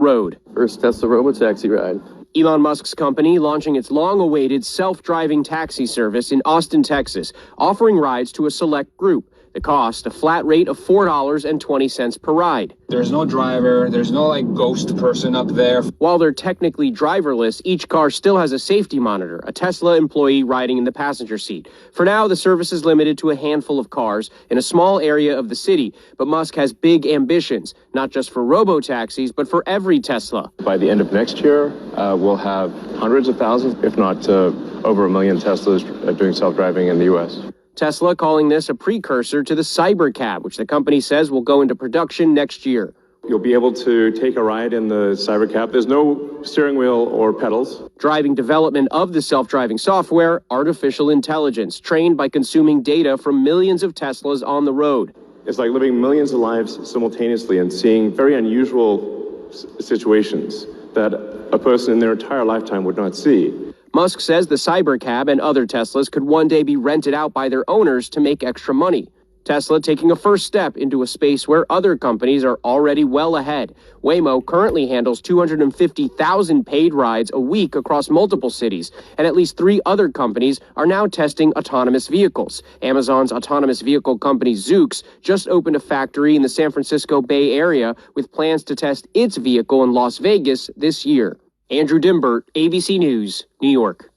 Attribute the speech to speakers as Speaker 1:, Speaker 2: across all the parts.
Speaker 1: road. First Tesla robotaxi ride. Elon Musk's company launching its long-awaited self-driving taxi service in Austin, Texas, offering rides to a select group. The cost, a flat rate of $4.20 per ride.
Speaker 2: There's no driver, there's no ghost person up there.
Speaker 1: While they're technically driverless, each car still has a safety monitor, a Tesla employee riding in the passenger seat. For now, the service is limited to a handful of cars in a small area of the city, but Musk has big ambitions, not just for robo-taxis, but for every Tesla.
Speaker 3: By the end of next year, we'll have hundreds of thousands, if not over 1 million Teslas doing self-driving in the U.S.
Speaker 1: Tesla calling this a precursor to the Cybercab, which the company says will go into production next year.
Speaker 3: You'll be able to take a ride in the Cybercab. There's no steering wheel or pedals.
Speaker 1: Driving development of the self-driving software, artificial intelligence, trained by consuming data from millions of Teslas on the road.
Speaker 3: It's like living millions of lives simultaneously and seeing very unusual situations that a person in their entire lifetime would not see.
Speaker 1: Musk says the Cybercab and other Teslas could one day be rented out by their owners to make extra money. Tesla taking a first step into a space where other companies are already well ahead. Waymo currently handles 250,000 paid rides a week across multiple cities, and at least 3 other companies are now testing autonomous vehicles. Amazon's autonomous vehicle company Zoox just opened a factory in the San Francisco Bay Area with plans to test its vehicle in Las Vegas this year. Andrew Dimbert, ABC News, New York.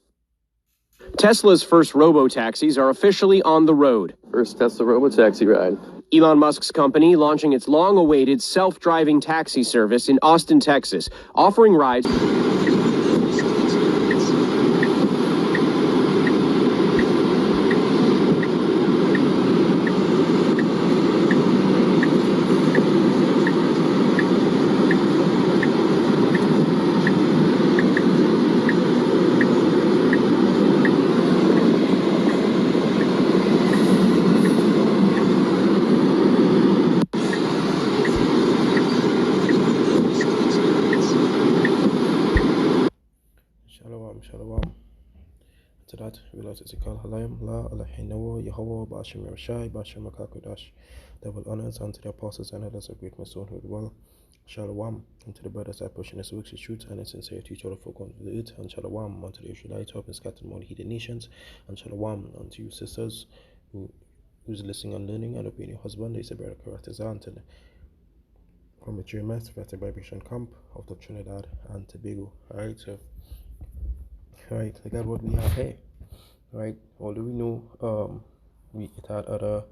Speaker 1: Tesla's first robo-taxis are officially on the road.
Speaker 4: First Tesla robotaxi ride.
Speaker 1: Elon Musk's company launching its long-awaited self-driving taxi service in Austin, Texas, offering rides.
Speaker 5: Shalom. To that, we like to call Halayim, La, Alahinawa, Yahweh, Bashim Rashai, Bashim Makakudash. Double honors unto the apostles and others of great Masonhood. Well, Shalom unto the brothers that pushing this week's truth and its sincerity to all the folk on the earth, and Shalom unto the Israelites who have been scattered among the heathen nations, and Shalom unto you sisters who's listening and learning and obeying your husband. They say, Brother Karatazan, from the GMS Vibration Camp of the Trinidad and Tobago. Alright, so. Right, look at what we have here. Right, although we know it had other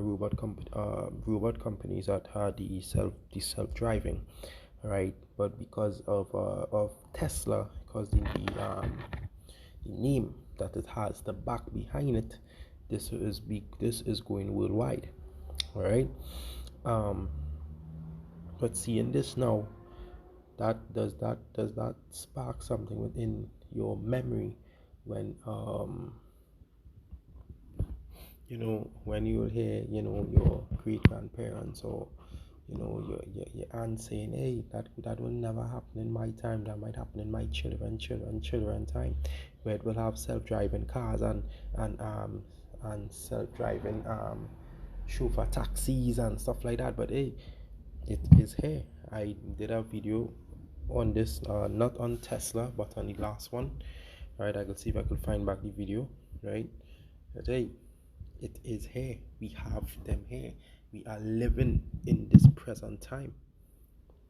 Speaker 5: robot companies that had the self-driving, right? But because of Tesla, because the name that it has, the back behind it, this is going worldwide. All right. But seeing this now, does that spark something within your memory when when you hear your great grandparents or your aunt saying, hey, that will never happen in my time, that might happen in my children time, where it will have self-driving cars and self-driving chauffeur taxis and stuff like that. But hey, it is here. I did a video on this, not on Tesla but on the last one, right? I could see if I could find back the video, right? But hey, it is here. We have them here. We are living in this present time.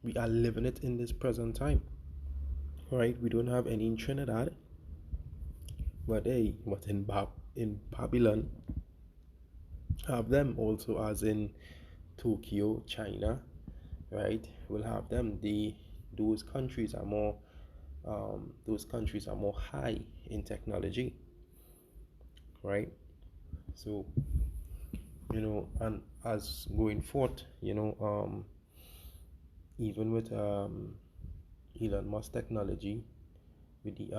Speaker 5: We are living it in this present time, right? We don't have any in Trinidad, but hey, but in Babylon have them also, as in Tokyo, China, right? We'll have them. Those countries are more high in technology, right? So and as going forth, even with Elon Musk technology, with the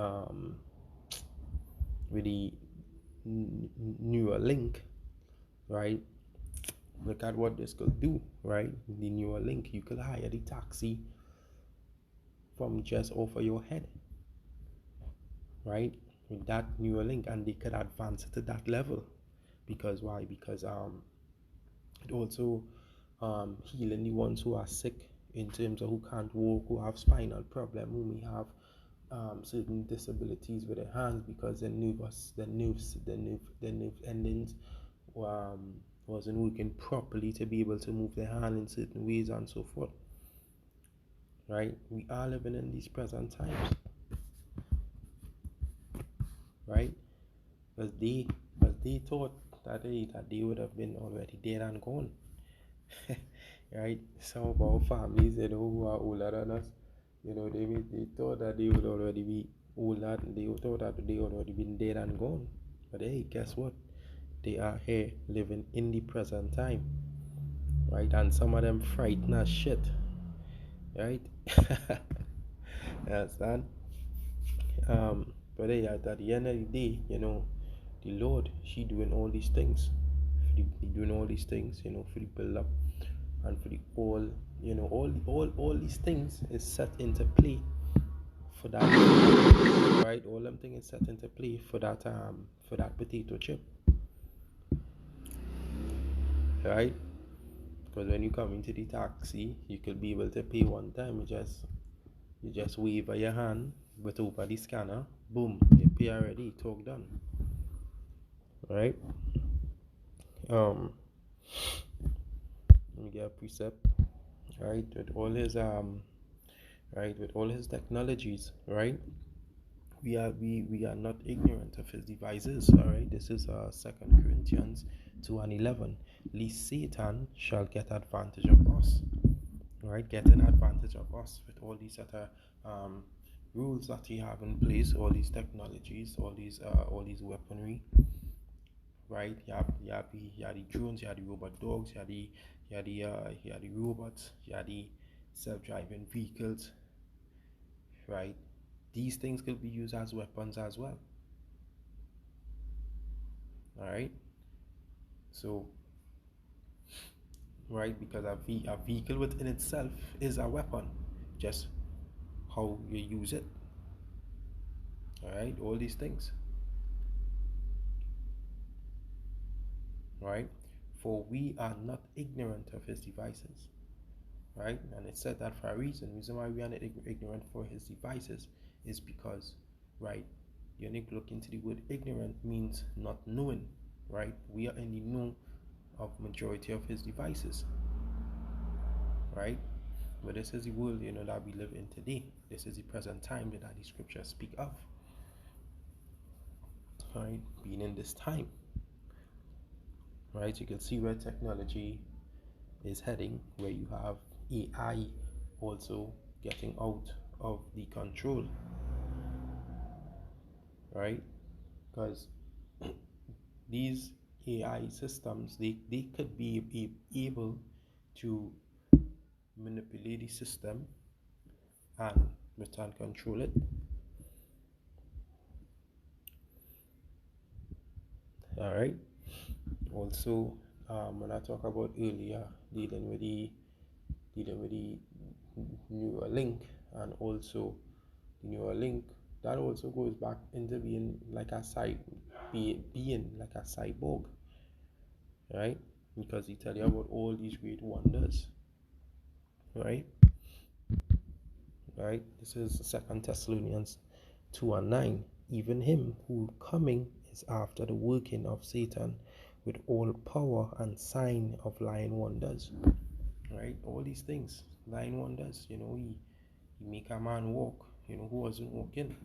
Speaker 5: newer link, right? Look at what this could do, right? The newer link, you could hire the taxi from just over your head, right? With that newer link, and they could advance it to that level. Because why? Because it also healing the ones who are sick in terms of who can't walk, who have spinal problem, who may have certain disabilities with their hands because the nerve endings wasn't working properly to be able to move their hand in certain ways and so forth. Right? We are living in these present times. Right? Because they thought that they would have been already dead and gone. Right? Some of our families, who are older than us, they thought that they would already be older, they thought that they already been dead and gone. But hey, guess what? They are here living in the present time. Right? And some of them frightened as shit. Right? You understand? But hey, at the end of the day, the Lord, she doing all these things. Doing all these things, for the build up and for the all these things is set into play for that. Right? All them things is set into play for that potato chip. Right? Because when you come into the taxi, you could be able to pay one time. You just wave your hand with over the scanner, boom, you pay already, talk done. Right? Let me get a precept. Right? With all his technologies, right? We are not ignorant of his devices. All right, this is 2 Corinthians 2:11. Lest Satan shall get advantage of us. Right, get an advantage of us with all these other rules that he have in place, all these technologies, all these weaponry. Right, you have the drones, you have the robot dogs, you have the robots, you have the self-driving vehicles. Right, these things could be used as weapons as well. All right, so right, because a vehicle within itself is a weapon, just how you use it. All right, all these things. Right, for we are not ignorant of his devices. Right, and it said that for a reason. The reason why we are not ignorant for his devices is because, right, you need to look into the word ignorant means not knowing. Right, we are in the know of majority of his devices. Right, but this is the world that we live in today. This is the present time that the scriptures speak of. Right, being in this time. Right, you can see where technology is heading, where you have AI also getting out of the control. Right, because these AI systems, they could be able to manipulate the system and return control it. All right. Also, when I talk about earlier dealing with the Neuralink, and also the Neuralink, that also goes back into being like a cyborg, right? Because he tell you about all these great wonders, right? Right. This is 2 Thessalonians 2:9. Even him who coming is after the working of Satan with all power and sign of lying wonders. Right, all these things, lying wonders. He make a man walk, who wasn't walking.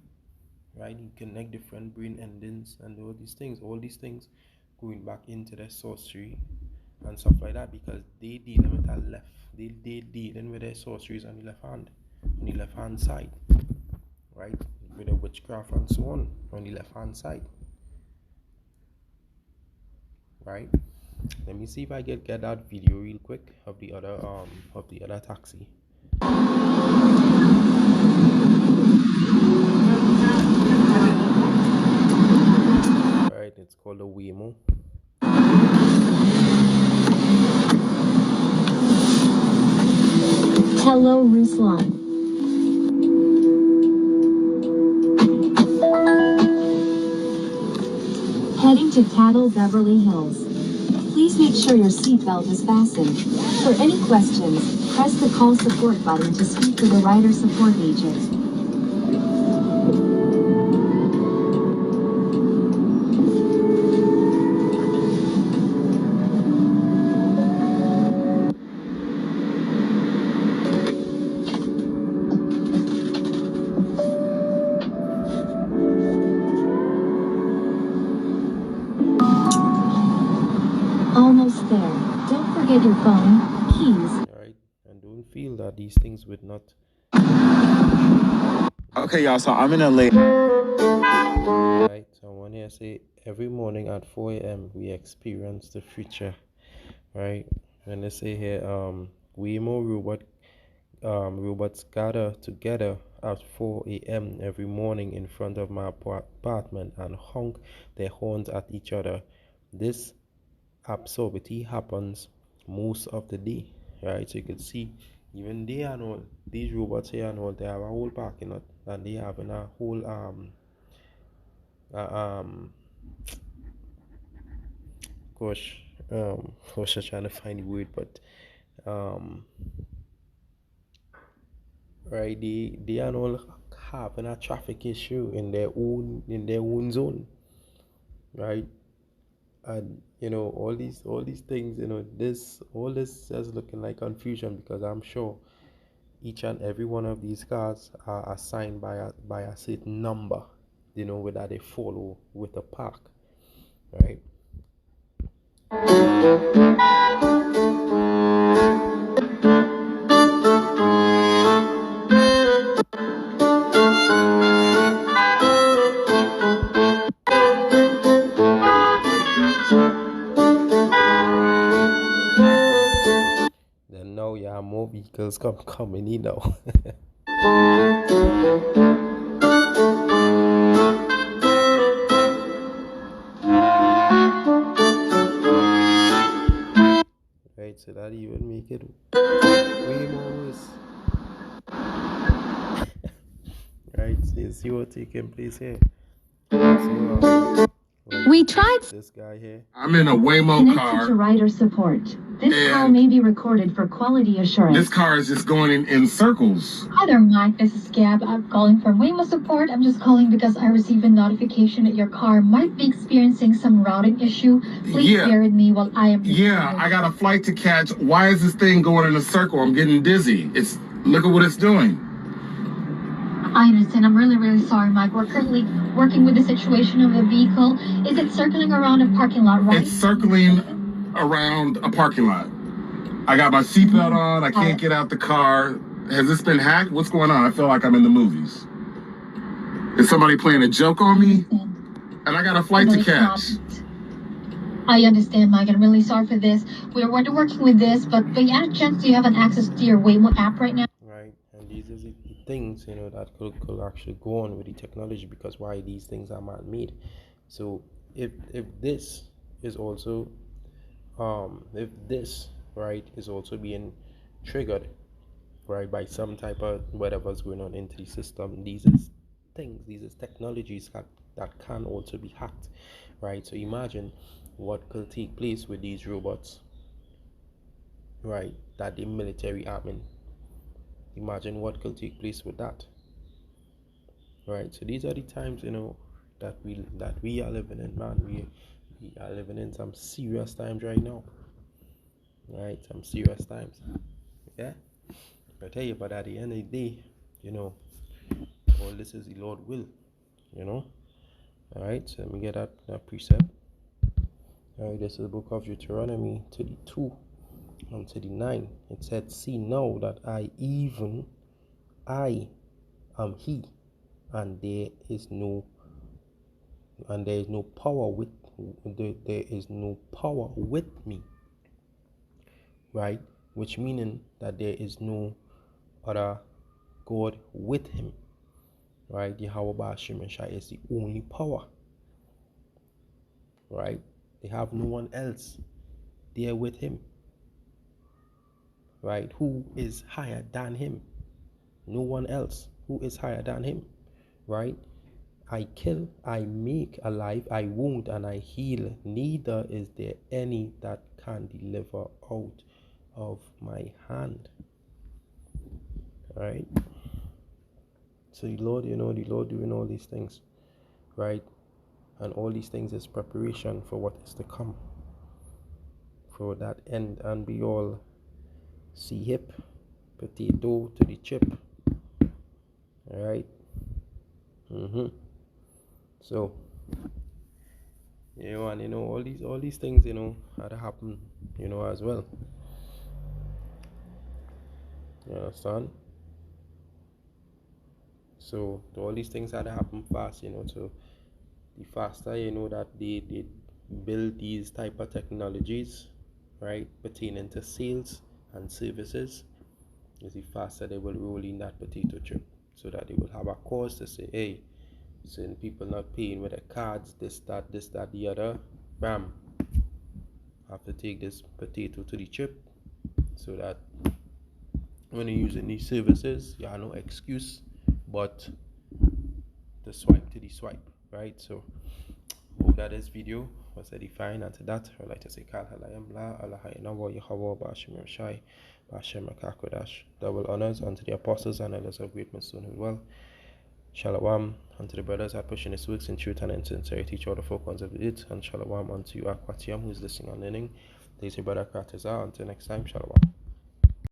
Speaker 5: Right, he connect different brain endings and all these things going back into their sorcery and stuff like that, because they dealing with that left, they dealing with their sorceries on the left hand side, right, with the witchcraft and so on the left hand side. Right, let me see if I get that video real quick of the other taxi. Alright, it's called a Waymo.
Speaker 6: Hello, Ruslan. Heading to Cattle Beverly Hills. Please make sure your seatbelt is fastened. For any questions, Press the call support button to speak to the rider support agent. Almost there. Don't forget your phone, keys.
Speaker 5: Right? And don't feel that these things would not.
Speaker 7: Okay, y'all, so I'm in LA.
Speaker 5: Right? So I want to say every morning at 4 a.m. we experience the future. Right? And they say here, way more robots gather together at 4 a.m. every morning in front of my apartment and honk their horns at each other. This absurdity happens most of the day, right? So you can see even they and all these robots here and all, they have a whole parking lot and they have a whole uh, um gosh gosh, I'm trying to find the word, but right, they and all having a traffic issue in their own zone, right? And all these things, this is looking like confusion, because I'm sure each and every one of these cars are assigned by a certain number, whether they follow with a park, right? Then now you have more vehicles coming in now. Right, so that even make it way more worse. Right, so you see what's taking place here. So,
Speaker 6: We tried
Speaker 5: this guy here.
Speaker 2: I'm in a Waymo
Speaker 6: connected
Speaker 2: car.
Speaker 6: to rider support. This call
Speaker 2: And
Speaker 6: may be recorded for quality assurance.
Speaker 2: This car is just going in circles.
Speaker 8: Hi there, Mike. This is Gab. I'm calling from Waymo Support. I'm just calling because I received a notification that your car might be experiencing some routing issue. Please bear with me while I am.
Speaker 2: Yeah, I got a flight to catch. Why is this thing going in a circle? I'm getting dizzy. Look at what it's doing.
Speaker 8: I understand. I'm really, really sorry, Mike. We're currently working with the situation of the vehicle. Is it circling around a parking lot, right?
Speaker 2: It's circling around a parking lot. I got my seatbelt on. I can't get out the car. Has this been hacked? What's going on? I feel like I'm in the movies. Is somebody playing a joke on me? And I got a flight to catch.
Speaker 8: I understand, Mike. I'm really sorry for this. We're working with this, but by any chance, do you have an access to your Waymo app right now?
Speaker 5: Right, and these are the things that could actually go on with the technology, because why these things are man-made. So if this is also if this right is also being triggered right by some type of whatever's going on into the system, these is technologies that can also be hacked, right? So imagine what could take place with these robots, right, that the military army. Imagine what could take place with that, right? So these are the times that we are living in, man. We are living in some serious times right now, right? Some serious times, yeah. I tell you, but at the end of the day, all this is the Lord will, all right. So let me get that precept. All right, this is the book of Deuteronomy 32 and 39. It said, "See now that I am He, and there is no power with me." Right, which meaning that there is no other God with Him. Right, Yahweh Ba'ashim Shai is the only power. Right, they have no one else there with Him. Right, who is higher than Him? No one else who is higher than Him. Right, I kill, I make alive, I wound, and I heal. Neither is there any that can deliver out of my hand. right? So the Lord, the Lord doing all these things, right? And all these things is preparation for what is to come, for that end and be all see hip, potato to the chip, all right? So, and all these things, had to happen, as well. You understand? So all these things had to happen fast, so the faster that they build these type of technologies, right, pertaining to sales and services, is the faster they will roll in that potato chip, so that they will have a cause to say, hey, certain people not paying with their cards, this, that, the other, bam, have to take this potato to the chip, so that when you're using these services, you have no excuse but to swipe to the swipe, right? So hope that this video was edifying, and to that I'd like to say double honors unto the apostles and elders of great Mason as well. Shalom unto the brothers that pushing his works in truth and in sincerity to all the folk ones of it, and shalom unto you Akwatiam who's listening and learning. This is your brother Kratazar. Until next time, shalom.